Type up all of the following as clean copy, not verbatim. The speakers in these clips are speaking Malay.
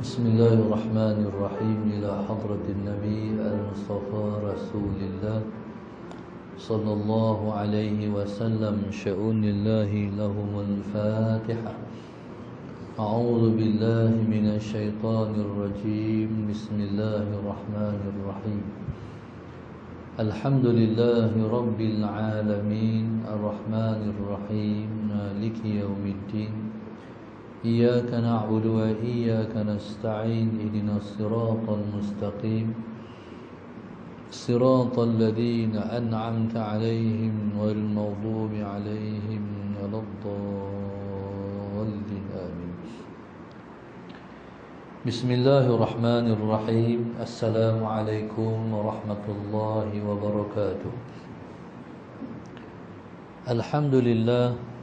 بسم الله الرحمن الرحيم إلى حضرة النبي المصطفى رسول الله صلى الله عليه وسلم شؤون الله لهم الفاتحة. أعوذ بالله من الشيطان الرجيم. بسم الله الرحمن الرحيم. الحمد لله رب العالمين الرحمن الرحيم مالك يوم الدين. إياك نعبد وإياك نستعين. اهدنا الصراط المستقيم صراط الذين أنعمت عليهم غير المغضوب عليهم ولا الضالين آمين. بسم الله الرحمن الرحيم. السلام عليكم ورحمة الله وبركاته. الحمد لله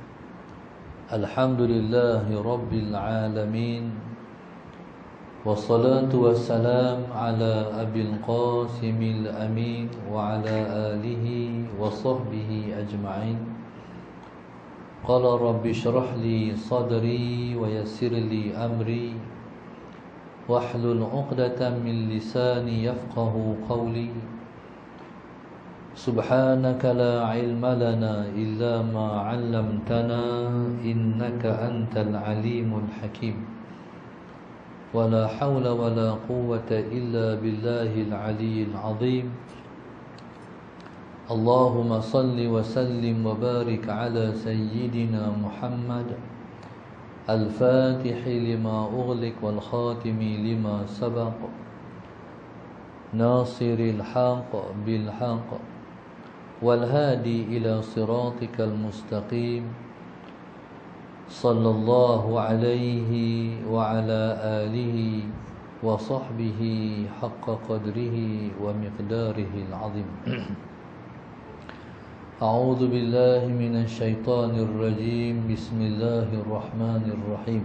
الحمد لله رب العالمين، والصلاة والسلام على أبي القاسم الأمين وعلى آله وصحبه أجمعين. قال رب اشرح لي صدري ويسر لي أمري واحلل عقدة من لساني يفقه قولي. سبحانك لا علم لنا إلا ما علمتنا إنك أنت العليم الحكيم. ولا حول ولا قوة إلا بالله العلي العظيم. اللهم صل وسلم وبارك على سيدنا محمد الفاتح لما أغلق والخاتم لما سبق ناصر الحق بالحق والهادي إلى صراطك المستقيم. صلى الله عليه وعلى آله وصحبه حق قدره ومقداره العظيم. أعوذ بالله من الشيطان الرجيم. بسم الله الرحمن الرحيم.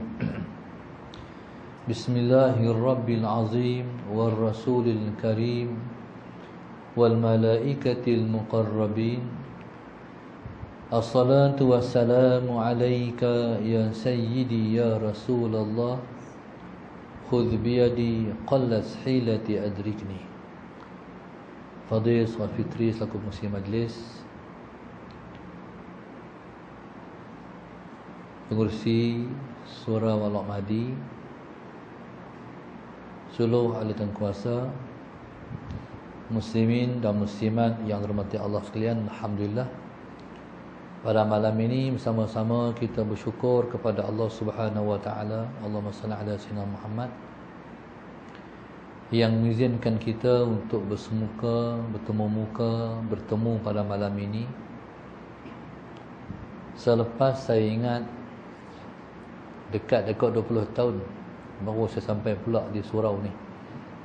بسم الله الرب العظيم والرسول الكريم والملائكة المقربين. الصلاة والسلام عليك يا سيدي يا رسول الله. خذ بيدي قلت حيلتي أدركني. Fadhil Salat Fitri selaku musim majlis, pengurusi Surau Al-Mahdi, seluruh ahli dan kuasa, muslimin dan muslimat yang dirahmati Allah sekalian. Alhamdulillah, pada malam ini bersama-sama kita bersyukur kepada Allah Subhanahu wa taala. Allahumma salli ala sayyidina Muhammad, yang mengizinkan kita untuk bertemu pada malam ini. Selepas saya ingat dekat 20 tahun baru saya sampai pula di surau ni.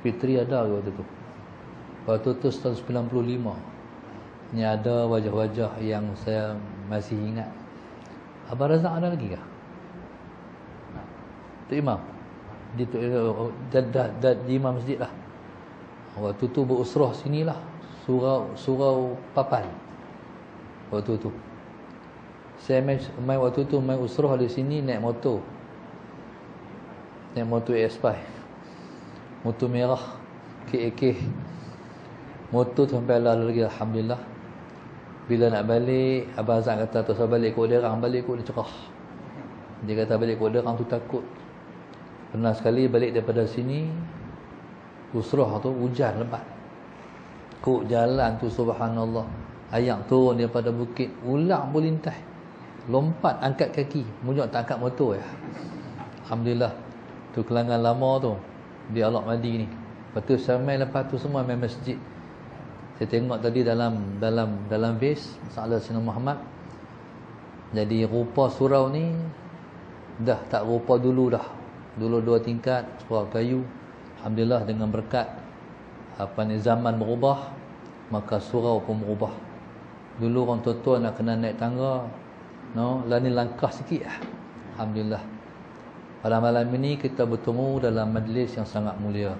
Fitri ada waktu tu. Waktu tu tahun 95. Ni ada wajah-wajah yang saya masih ingat. Abang Razak ada lagi kah? Tok Imam di imam masjid lah. Waktu tu berusrah sinilah, surau Papan. Waktu tu saya main waktu tu main usrah di sini naik motor S5, motor merah KAK. Motor sampai lagi, alhamdulillah. Bila nak balik, Abang Azam kata tak usah balik ikut derang, balik ikut dia cerah. Dia kata balik ikut derang tu takut. Pernah sekali balik daripada sini usrah tu hujan lebat. Kok jalan tu subhanallah, ayak turun daripada bukit, ulang pun lintas. Lompat angkat kaki, munyok tak angkat motor ya. Alhamdulillah. Tu kelangan lama tu di Al-Mahdi ni. Lepas tu saya main, lepas tu semua main masjid. Saya tengok tadi dalam base Salah Sayyidina Muhammad. Jadi rupa surau ni dah tak rupa dulu dah. Dulu 2 tingkat, surau kayu. Alhamdulillah, dengan berkat zaman berubah, maka surau pun berubah. Dulu orang tua-tua nak kena naik tangga, lah ni langkah sikit lah. Alhamdulillah. Pada malam ini kita bertemu dalam majlis yang sangat mulia.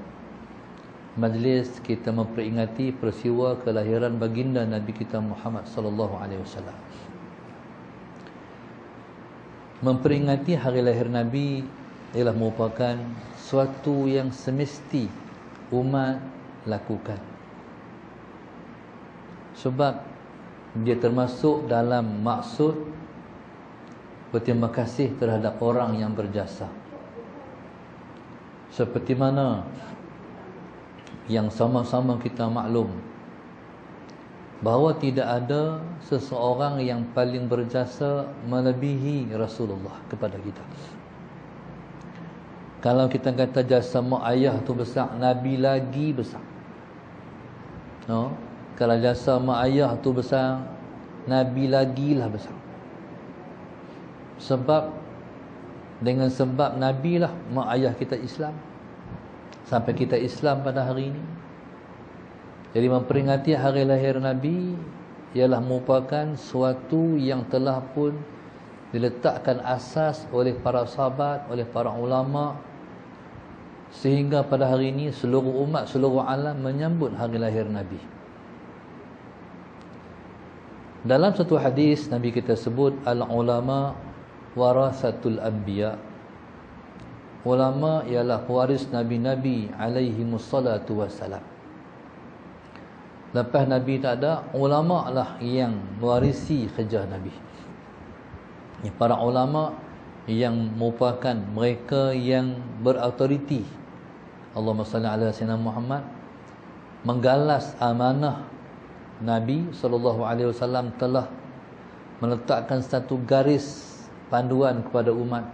Majlis kita memperingati peristiwa kelahiran baginda Nabi kita Muhammad sallallahu alaihi wasallam. Memperingati hari lahir Nabi ialah merupakan suatu yang semesti umat lakukan. Sebab dia termasuk dalam maksud berterima kasih terhadap orang yang berjasa. Seperti mana yang sama-sama kita maklum bahawa tidak ada seseorang yang paling berjasa melebihi Rasulullah kepada kita. Kalau kita kata jasa mak ayah tu besar, Nabi lagi besar. No? Kalau jasa mak ayah tu besar, Nabi lagilah besar. Sebab dengan sebab Nabi lah mak ayah kita Islam, sampai kita Islam pada hari ini. Jadi memperingati hari lahir Nabi ialah merupakan suatu yang telah pun diletakkan asas oleh para sahabat, oleh para ulama, sehingga pada hari ini seluruh umat, seluruh alam menyambut hari lahir Nabi. Dalam satu hadis Nabi kita sebut al-ulama warasatul anbiya. Ulama ialah pewaris nabi-nabi alaihi wassalatu wassalam. Lepas Nabi tak ada, ulama lah yang mewarisi kerja Nabi. Para ulama yang merupakan mereka yang berautoriti. Allahumma salli ala sayyidina Muhammad, menggalas amanah Nabi SAW telah meletakkan satu garis panduan kepada umat.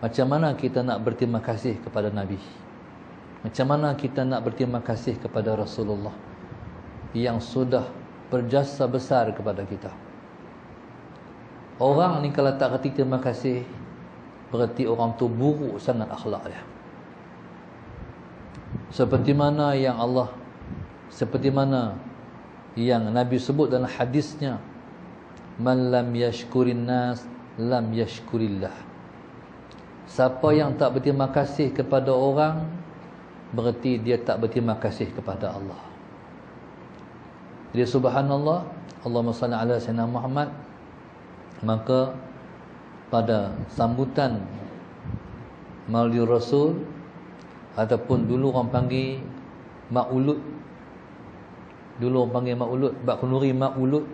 Macam mana kita nak berterima kasih kepada Nabi? Macam mana kita nak berterima kasih kepada Rasulullah yang sudah berjasa besar kepada kita? Orang ni kalau tak kata terima kasih, berarti orang tu buruk sangat akhlak dia. Seperti mana yang Nabi sebut dalam hadisnya, man lam yashkurin nas lam yashkurillah. Siapa yang tak berterima kasih kepada orang, berarti dia tak berterima kasih kepada Allah. Jadi subhanallah, Allahumma salli ala sayyidina Muhammad. Maka pada sambutan Maulid Rasul, ataupun dulu orang panggil Maulud, Bak Nuri Maulud.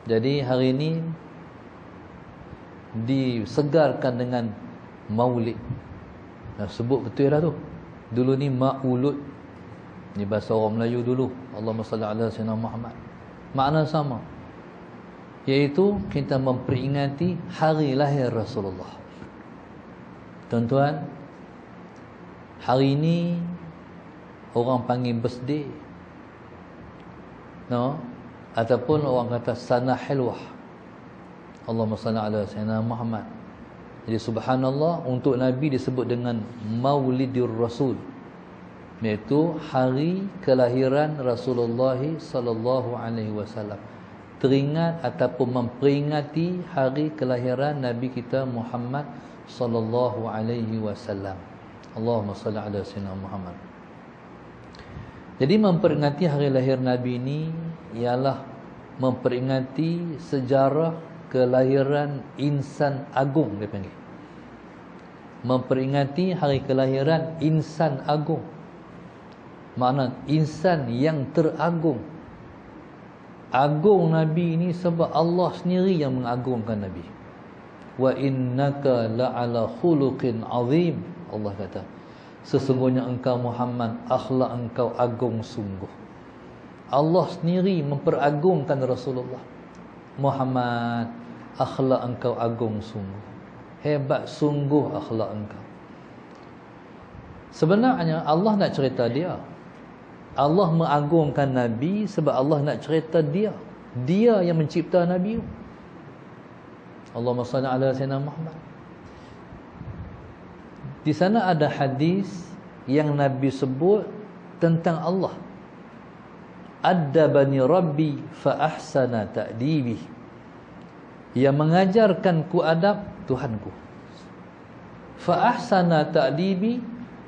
Jadi hari ini disegarkan dengan Maulid. Dah sebut betul dah tu. Dulu ni Maulud. Ni bahasa orang Melayu dulu. Allahumma salli ala sayyidina Muhammad. Makna sama, iaitu kita memperingati hari lahir Rasulullah. Tuan-tuan, hari ini orang panggil birthday, no? Ataupun orang kata sana hilwah. Allahumma salli ala sayyidina Muhammad. Jadi subhanallah, untuk Nabi disebut dengan Maulidur Rasul, iaitu hari kelahiran Rasulullah sallallahu alaihi wasallam. Teringat ataupun memperingati hari kelahiran Nabi kita Muhammad sallallahu alaihi wasallam. Allahumma salli ala sayyidina Muhammad. Jadi memperingati hari lahir Nabi ini ialah memperingati sejarah kelahiran insan agung, dia panggil. Memperingati hari kelahiran insan agung. Makna insan yang teragung. Agung Nabi ini sebab Allah sendiri yang mengagungkan Nabi. Wa innaka la'ala khuluqin azim. Allah kata, sesungguhnya engkau Muhammad, akhlak engkau agung sungguh. Allah sendiri memperagungkan Rasulullah. Muhammad, akhlak engkau agung sungguh. Hebat sungguh akhlak engkau. Sebenarnya Allah nak cerita dia. Allah mengagungkan Nabi sebab Allah nak cerita dia. Dia yang mencipta Nabi. Allahumma salli ala sayyidina Muhammad. Di sana ada hadis yang Nabi sebut tentang Allah. Addabani Rabbi fa ahsana ta'dibi. Yang mengajarkanku adab Tuhanku. Fa ahsana ta'dibi,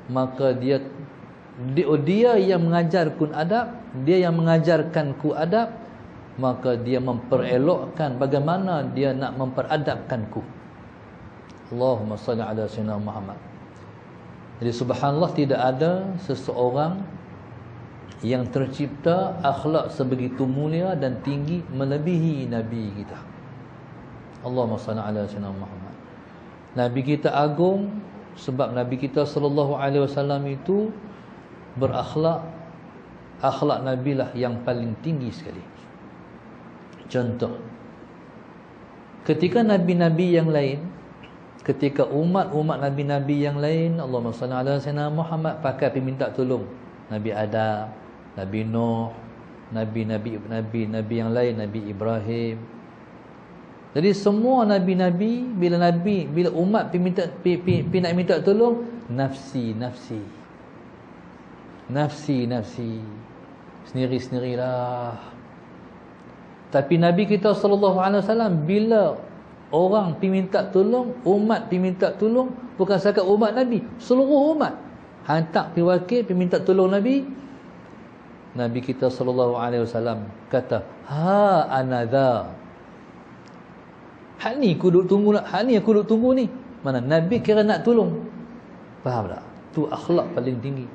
maka dia yang mengajarkan adab, dia yang mengajarkanku adab, maka dia memperelokkan bagaimana dia nak memperadabkanku. Allahumma salli ala sayyidina Muhammad. Jadi subhanallah, tidak ada seseorang yang tercipta akhlak sebegitu mulia dan tinggi melebihi Nabi kita. Allahumma salli ala sayyidina Muhammad. Nabi kita agung sebab Nabi kita sallallahu alaihi wasallam itu berakhlak, akhlak Nabi lah yang paling tinggi sekali. Contoh, ketika nabi-nabi yang lain, ketika umat-umat nabi-nabi yang lain, Allahumma salli ala sayyidina Muhammad, pakai minta tolong Nabi Adam, Nabi Nuh, nabi yang lain, Nabi Ibrahim. Jadi semua nabi-nabi, bila umat nak minta tolong, nafsi, sendiri-sendirilah. Tapi Nabi kita sallallahu alaihi wasallam, bila orang minta tolong, umat minta tolong, bukan sekadar umat Nabi, seluruh umat hantar wakil minta tolong Nabi. Nabi kita sallallahu alaihi wasallam kata, ha anadha, hak ni aku duk tunggu ni. Mana Nabi kira nak tolong. Faham tak? Tu akhlak paling tinggi.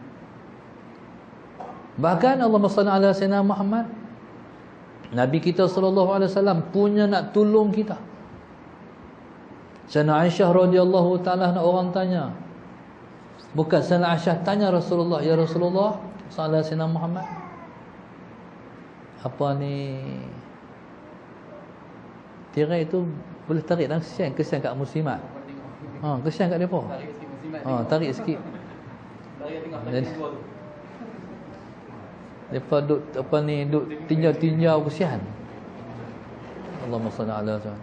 Bahkan Allahumma salli ala sayyidina Muhammad, Nabi kita sallallahu alaihi wasallam punya nak tolong kita. Sayyidina Aisyah radhiyallahu taala orang tanya. Bukan Sayyidina Aisyah tanya Rasulullah, ya Rasulullah sallallahu alaihi wasallam Muhammad, apa ni tirai itu boleh tarik dan kesian kat muslimat. Kesian kat depa. Tarik sikit. Jadi depa duk duk tinjau kesian. Allahumma salli ala sayyidina.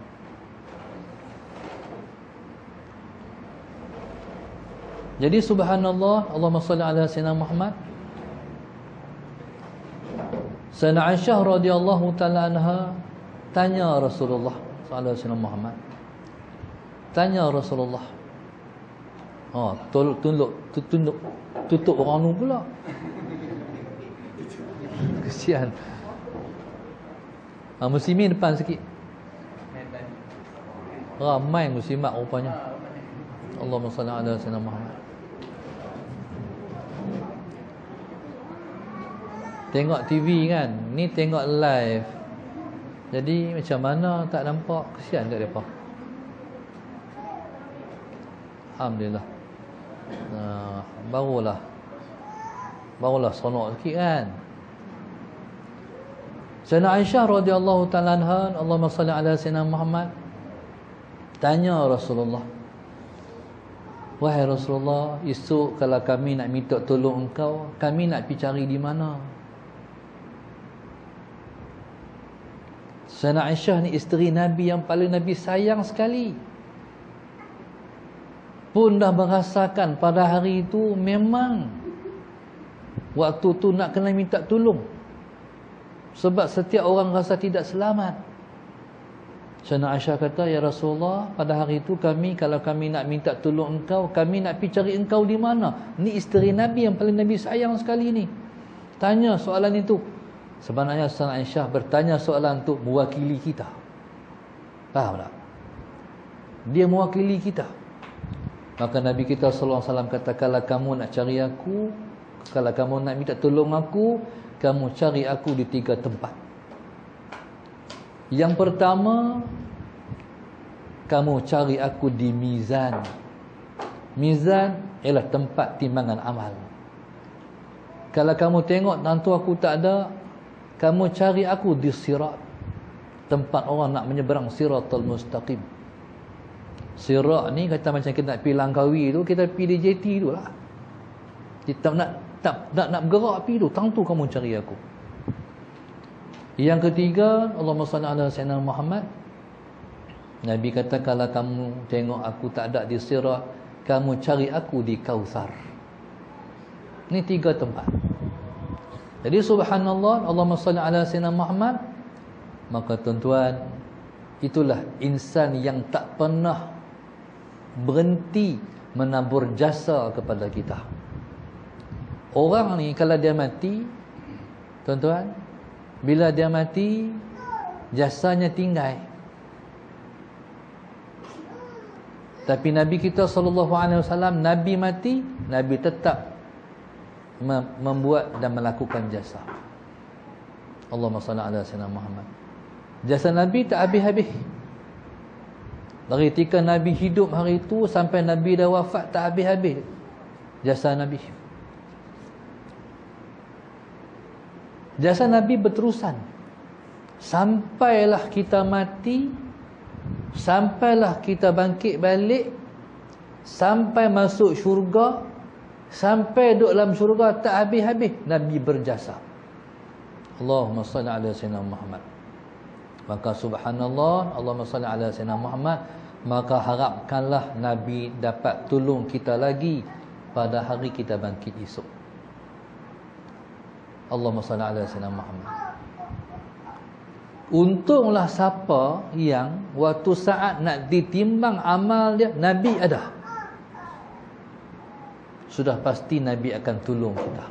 Jadi subhanallah, Allahumma salli ala sayyidina Muhammad. Sayyidina Aisyah radhiyallahu taala anha tanya Rasulullah sallallahu alaihi wasallam Muhammad. Tanya Rasulullah. Tutup orang nu pula. Kesian. Muslimin depan sikit. Ramai muslimat rupanya. Allahumma salli ala sayyidina Muhammad. Tengok TV kan, ni tengok live. Jadi macam mana tak nampak, kesian kat depa. Alhamdulillah. Barulah sonok sikit kan. Sayyidina Aisyah radhiyallahu ta'ala anha, Allahumma salli ala sayyidina Muhammad, tanya Rasulullah, wahai Rasulullah, esok kalau kami nak minta tolong engkau, kami nak pergi cari di mana? Sayyidina Aisyah ni isteri Nabi yang paling Nabi sayang sekali, pun dah merasakan pada hari itu memang waktu tu nak kena minta tolong, sebab setiap orang rasa tidak selamat. Sayyidina Aisyah kata, ya Rasulullah, pada hari itu kalau kami nak minta tolong engkau, kami nak pergi cari engkau di mana? Ni isteri Nabi yang paling Nabi sayang sekali ni tanya soalan itu. Sebenarnya Sayyidina Aisyah bertanya soalan itu mewakili kita. Faham tak? Dia mewakili kita. Maka Nabi kita sallallahu alaihi wasallam kata, kalau kamu nak cari aku, kalau kamu nak minta tolong aku, kamu cari aku di 3 tempat. Yang pertama, kamu cari aku di mizan. Mizan ialah tempat timbangan amal. Kalau kamu tengok tentu aku tak ada, kamu cari aku di sirat, tempat orang nak menyeberang siratal mustaqim. Sirat ni kata macam kita nak pergi Langkawi tu, kita pergi di JT tu lah. Kita nak bergerak pergi tu, tentu kamu cari aku. Yang ketiga, Allahumma salli ala sayyidina Muhammad, Nabi kata kalau kamu tengok aku tak ada di sirat, kamu cari aku di Kautsar. Ni 3 tempat. Jadi subhanallah, Allahumma salli ala sayyidina Muhammad. Maka tuan-tuan, itulah insan yang tak pernah berhenti menabur jasa kepada kita. Orang ni kalau dia mati, tuan-tuan, bila dia mati, jasanya tinggal. Tapi Nabi kita SAW, Nabi mati, Nabi tetap membuat dan melakukan jasa. Allahumma salli ala sayyidina Muhammad. Jasa Nabi tak habis-habis. Dari ketika Nabi hidup hari itu sampai Nabi dah wafat, tak habis-habis jasa Nabi. Jasa Nabi berterusan. Sampailah kita mati, sampailah kita bangkit balik, sampai masuk syurga, sampai duduk dalam syurga, tak habis-habis Nabi berjasa. Allahumma salli ala sayyidina Muhammad. Maka subhanallah, Allahumma salli ala sayyidina Muhammad, maka harapkanlah Nabi dapat tolong kita lagi pada hari kita bangkit esok. Allahumma salli ala sayyidina Muhammad. Untunglah siapa yang waktu saat nak ditimbang amal dia, Nabi ada. Sudah pasti Nabi akan tolong kita.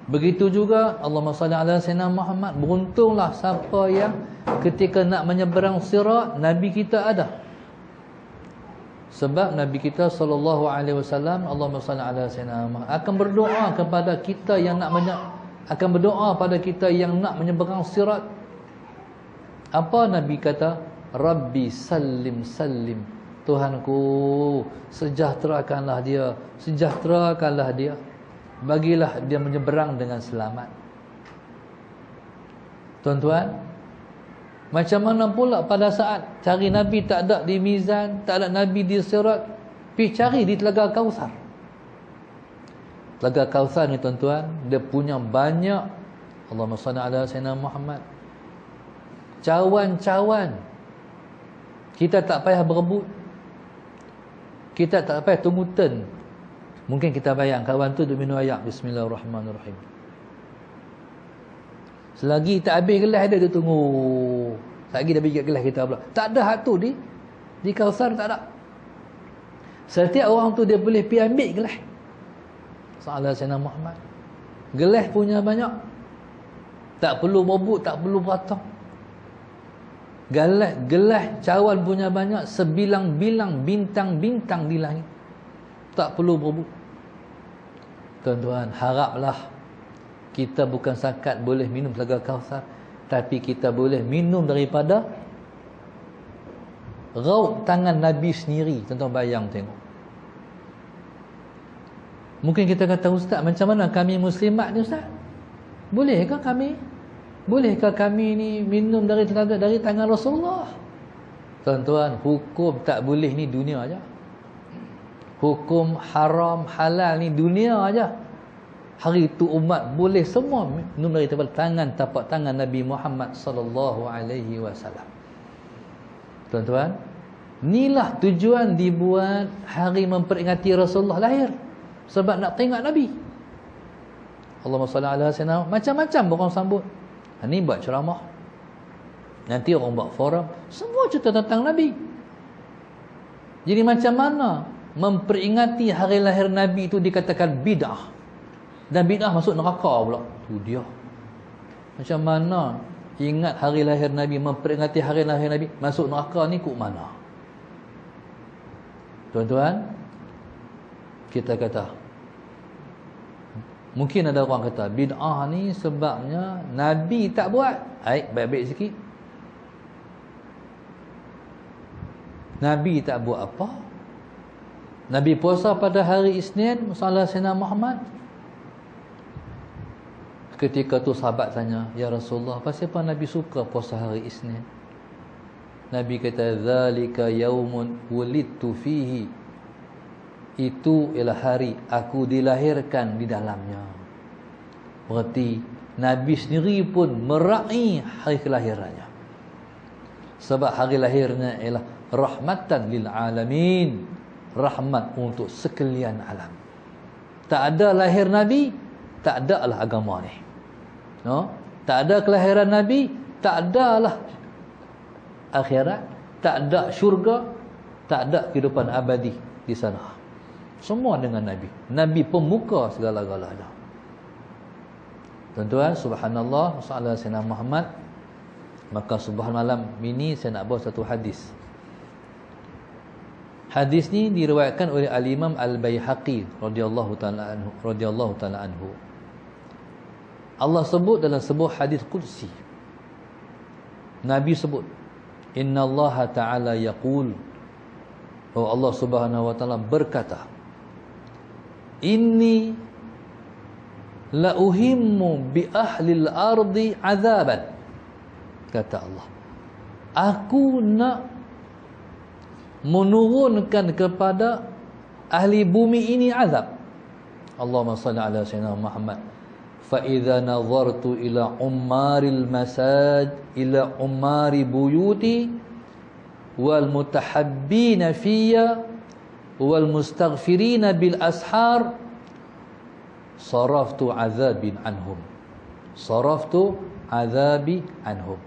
Begitu juga Allahumma salli ala sayyidina Muhammad. Beruntunglah siapa yang ketika nak menyeberang sirat, Nabi kita ada. Sebab Nabi kita SAW, Allahumma salli ala sayyidina Muhammad, akan berdoa kepada kita yang nak akan berdoa pada kita yang nak menyeberang sirat. Apa Nabi kata? Rabbi sallim sallim. Tuhanku, sejahterakanlah dia, sejahterakanlah dia. Bagilah dia menyeberang dengan selamat. Tuan-tuan, macam mana pula pada saat cari Nabi tak ada di mizan, tak ada Nabi di sirat, pergi cari di Telaga Kausar. Telaga Kausar ni tuan-tuan, dia punya banyak, Allahumma salli ala sayyidina Muhammad, cawan-cawan. Kita tak payah berebut, kita tak payah tunggu turn. Mungkin kita bayang kawan tu duk minum air, bismillahirrahmanirrahim. Selagi tak habis gelas dia tunggu. Lagi dah bagi gelas kita pula. Tak ada hak tu di Kausar, tak ada. Setiap orang tu dia boleh pergi ambil gelas. Sallallahu alaihi wasallam Muhammad. Gelas punya banyak. Tak perlu berebut, tak perlu beratang. Gelas cawan punya banyak, sebilang-bilang bintang-bintang di langit. Tak perlu berebut. Tuan-tuan, haraplah kita bukan sakat boleh minum Telaga Kausar, tapi kita boleh minum daripada raut tangan Nabi sendiri. Tuan-tuan bayang tengok. Mungkin kita kata, Ustaz, macam mana kami muslimat ni, Ustaz? Bolehkah kami ni minum dari telaga, dari tangan Rasulullah? Tuan-tuan, hukum tak boleh ni dunia aja. Hukum haram halal ni dunia aja. Hari itu umat boleh semua minum dari tapak tangan Nabi Muhammad sallallahu alaihi wasallam. Tuan-tuan, inilah tujuan dibuat hari memperingati Rasulullah lahir, sebab nak tengok Nabi. Allahumma salli ala sayyidina, macam-macam orang sambut. Ini buat ceramah, nanti orang buat forum, semua cerita tentang Nabi. Jadi macam mana memperingati hari lahir Nabi itu dikatakan bid'ah, dan bid'ah masuk neraka pula. Tu dia. Macam mana ingat hari lahir Nabi, memperingati hari lahir Nabi, masuk neraka ni kok mana? Tuan-tuan, kita kata, mungkin ada orang kata bid'ah ni sebabnya Nabi tak buat. Baik-baik sikit. Nabi tak buat apa? Nabi puasa pada hari Isnin, salat Sayyidina Muhammad. Ketika tu sahabat tanya, ya Rasulullah, pasal apa Nabi suka puasa hari Isnin? Nabi kata, zalika yaumun wulidtu fihi. Itu ialah hari aku dilahirkan di dalamnya. Berarti Nabi sendiri pun meraih hari kelahirannya. Sebab hari lahirnya ialah rahmatan lil alamin, rahmat untuk sekalian alam. Tak ada lahir Nabi, tak ada lah agama ni. No? Tak ada kelahiran Nabi, tak adalah akhirat, tak ada syurga, tak ada kehidupan abadi di sana. Semua dengan Nabi. Nabi pemuka segala-galanya. Tuan-tuan, subhanallah, sallallahu alaihi wasallam Muhammad. Maka subhan malam ini saya nak bawa satu hadis. Hadis ni diriwayatkan oleh Al-Imam Al-Baihaqi radhiyallahu taala anhu. Allah sebut dalam sebuah hadis qudsi. Nabi sebut, "Inna Allah Ta'ala yaqul." Oh, Allah Subhanahu wa taala berkata, "Inni la uhimmu bi ahli al-ardi azaban." Kata Allah, aku nak menurunkan kepada ahli bumi ini azab. Allahumma salli ala sayyidina Muhammad. Fa idza nazartu ila ummaril masaj ila ummari buyuti wal mutahabbina fiyya wal mustaghfirina bil ashar saraftu azabin anhum. Saraftu azabi anhum.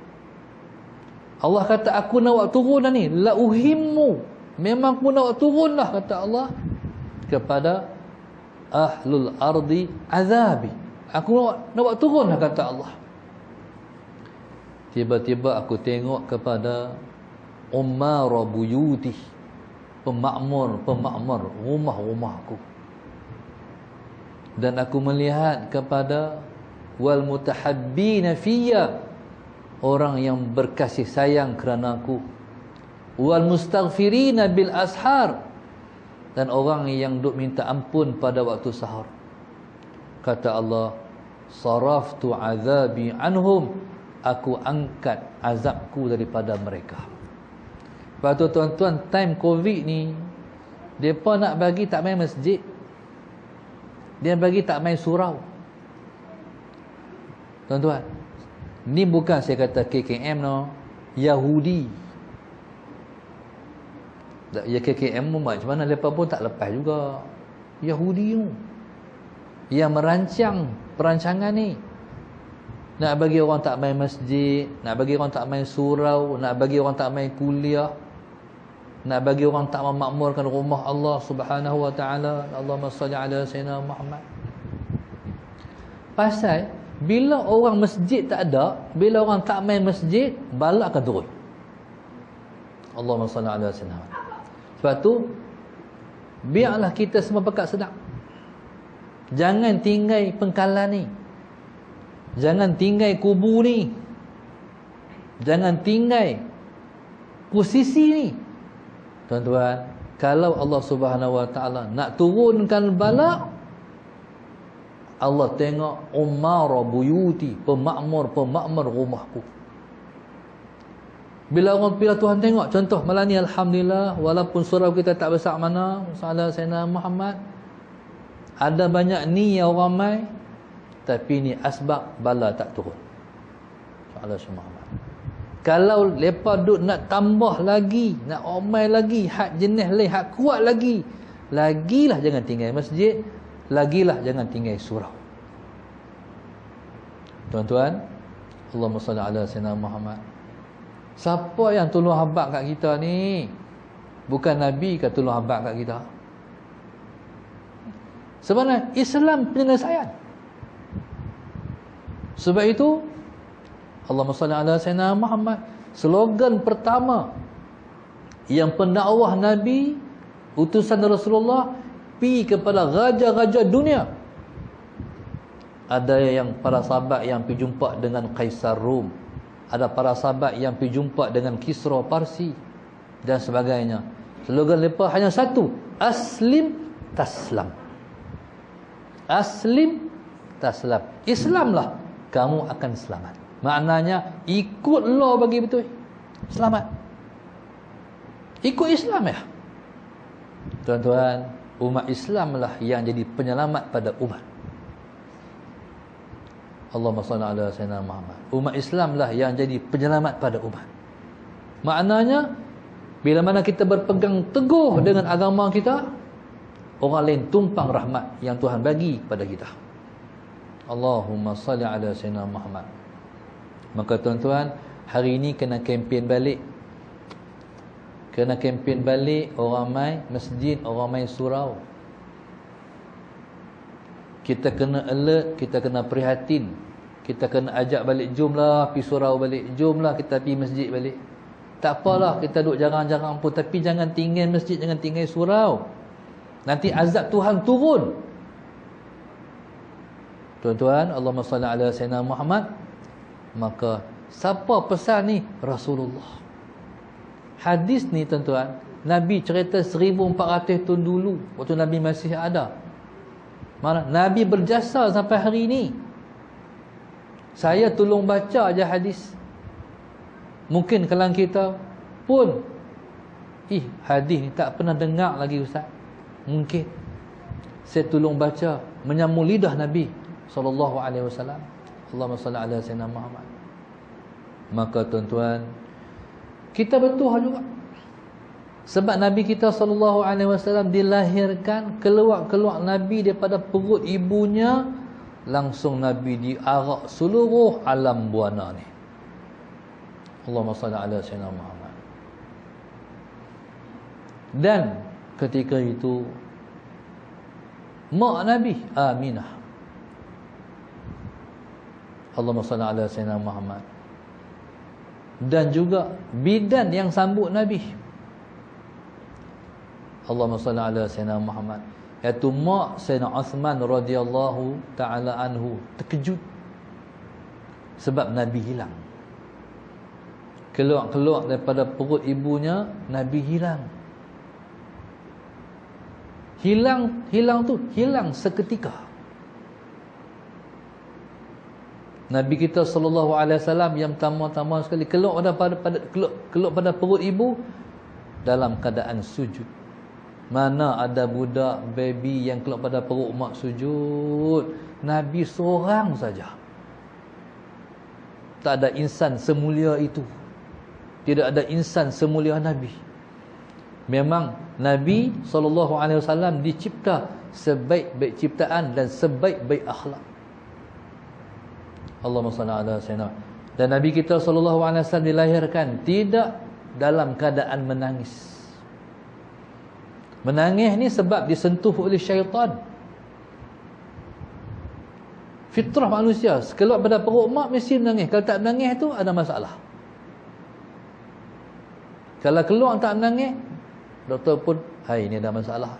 Allah kata, aku nak buat turun dah ni, la uhimmu, memang aku nak buat turun lah, kata Allah, kepada ahlul ardi azabi. Aku nak buat turun lah, kata Allah. Tiba-tiba aku tengok kepada ummara buyuti, pemakmur rumah-rumahku, dan aku melihat kepada wal mutahabbina fiyya, orang yang berkasih sayang kerana aku, wal mustaghfirina bil ashar, dan orang yang duk minta ampun pada waktu sahur. Kata Allah, saraftu azabi anhum, aku angkat azabku daripada mereka. Lepas tu tuan-tuan, time Covid ni, mereka nak bagi tak main masjid, dia bagi tak main surau. Tuan-tuan, ni bukan saya kata KKM no, Yahudi. Ya KKM macam mana lepas pun tak lepas juga. Yahudi tu yang merancang perancangan ni. Nak bagi orang tak main masjid, nak bagi orang tak main surau, nak bagi orang tak main kuliah, nak bagi orang tak memakmurkan rumah Allah Subhanahu wa taala. Allahumma salli ala sayyidina Muhammad. Pasal bila orang masjid tak ada, bila orang tak main masjid, bala akan turun. Allahumma salli ala sayyidina Muhammad. Sebab tu biarlah kita semua pekat sedap. Jangan tinggal pengkalan ni. Jangan tinggal kubu ni. Jangan tinggal posisi ni. Tuan-tuan, kalau Allah Subhanahu wa taala nak turunkan bala, Allah tengok ummara buyuti, pemakmur rumahku. Bila Tuhan tengok, contoh malam ni alhamdulillah, walaupun surau kita tak besar mana, salah Sayyidina Muhammad, ada banyak ni yang ramai, tapi ni asbab bala tak turun. Salah Sayyidina Muhammad. Kalau lepas duk nak tambah lagi, nak ramai lagi, hak jenis lain, hak kuat lagi, lagilah jangan tinggal masjid, lagilah jangan tinggal surau. Tuan-tuan, Allahumma salli ala sayyidina Muhammad. Siapa yang tolong habaq kat kita ni? Bukan Nabi ke tolong habaq kat kita? Sebenarnya Islam penyelesaian. Sebab itu Allahumma salli ala sayyidina Muhammad, slogan pertama yang pendakwah Nabi, utusan Rasulullah, pi kepada raja-raja dunia. Ada yang para sahabat yang pergi jumpa dengan Kaisar Rom, ada para sahabat yang pergi jumpa dengan Kisra Parsi dan sebagainya. Slogan mereka hanya satu, aslim taslam. Aslim taslam. Islamlah, kamu akan selamat. Maknanya ikut law bagi betul, selamat. Ikut Islam ya. Tuan-tuan, umat Islamlah yang jadi penyelamat pada umat. Allahumma salli ala sayyidina Muhammad. Umat Islamlah yang jadi penyelamat pada umat. Maknanya bila mana kita berpegang teguh dengan agama kita, orang lain tumpang rahmat yang Tuhan bagi kepada kita. Allahumma salli ala sayyidina Muhammad. Maka tuan-tuan, hari ini kena kempen balik. Kena kempen balik, orang mai masjid, orang mai surau. Kita kena alert, kita kena prihatin. Kita kena ajak balik, jomlah pergi surau balik, jomlah kita pergi masjid balik. Tak apalah kita duduk jarang-jarang pun, tapi jangan tinggal masjid, jangan tinggal surau. Nanti azab Tuhan turun. Tuan-tuan, Allahumma salli ala sayyidina Muhammad. Maka siapa pesan ni? Rasulullah. Hadis ni tuan-tuan, Nabi cerita 1400 tahun dulu, waktu Nabi masih ada. Mana Nabi berjasa sampai hari ni. Saya tolong baca aja hadis. Mungkin kalangan kita pun hadis ni tak pernah dengar lagi ustaz. Mungkin saya tolong baca menyambung lidah Nabi sallallahu alaihi wasallam. Allahumma salli ala sayyidina Muhammad. Maka tuan-tuan, kita bertuah juga. Sebab Nabi kita sallallahu alaihi wasallam dilahirkan, keluar Nabi daripada perut ibunya, langsung Nabi diarak seluruh alam buana ni. Allahumma salli ala sayyidina Muhammad. Dan ketika itu mak Nabi Aminah, Allahumma salli ala sayyidina Muhammad, dan juga bidan yang sambut Nabi, Allahumma salli ala sayyidina Muhammad, iaitu mak Sayyidina Uthman radhiyallahu ta'ala anhu, terkejut sebab Nabi hilang. Keluar daripada perut ibunya, Nabi hilang. Hilang seketika. Nabi kita sallallahu alaihi wasallam yang pertama-tama sekali keluar pada perut ibu dalam keadaan sujud. Mana ada budak baby yang keluar pada perut mak sujud. Nabi seorang saja. Tak ada insan semulia itu. Tidak ada insan semulia Nabi. Memang Nabi SAW dicipta sebaik-baik ciptaan dan sebaik-baik akhlak. Allahumma salli ala sayyidina. Dan Nabi kita SAW dilahirkan tidak dalam keadaan menangis. Menangis ni sebab disentuh oleh syaitan. Fitrah manusia, keluar pada perut mak mesti menangis. Kalau tak menangis tu ada masalah. Kalau keluar tak menangis, doktor pun, hai, ini ada masalah.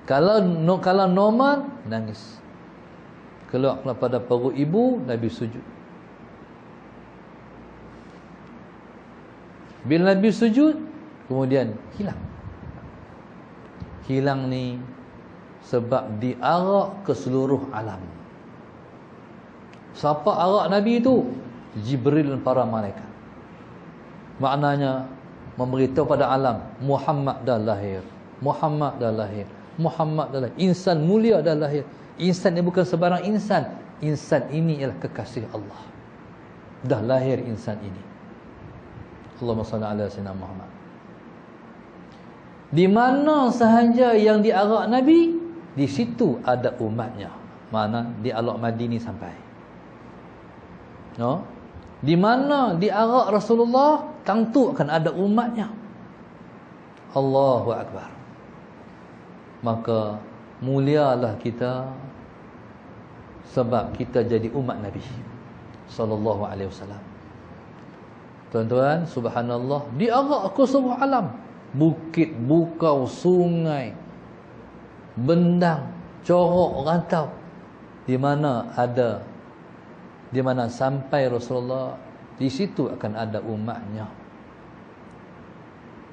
Kalau normal, nangis. Keluar pada perut ibu, Nabi sujud. Bila Nabi sujud, kemudian hilang. Hilang ni sebab diarak ke seluruh alam. Siapa arak Nabi itu? Jibril dan para malaikat. Maknanya memberitahu pada alam, Muhammad dah lahir. Muhammad dah lahir. Muhammad dah lahir. Insan mulia dah lahir. Insan ni bukan sebarang insan. Insan ini ialah kekasih Allah. Dah lahir insan ini. Allahumma salli ala sayyidina Muhammad. Di mana sahaja yang diarak Nabi, di situ ada umatnya. Mana di Al-Aq Madini sampai. No? Di mana diarak Rasulullah, tentu akan ada umatnya. Allahu Akbar. Maka mulialah kita sebab kita jadi umat Nabi sallallahu alaihi wasallam. Tuan-tuan, subhanallah, diarak ke seluruh alam. Bukit, bukau, sungai, bendang, corok, rantau, di mana sampai Rasulullah, di situ akan ada umatnya.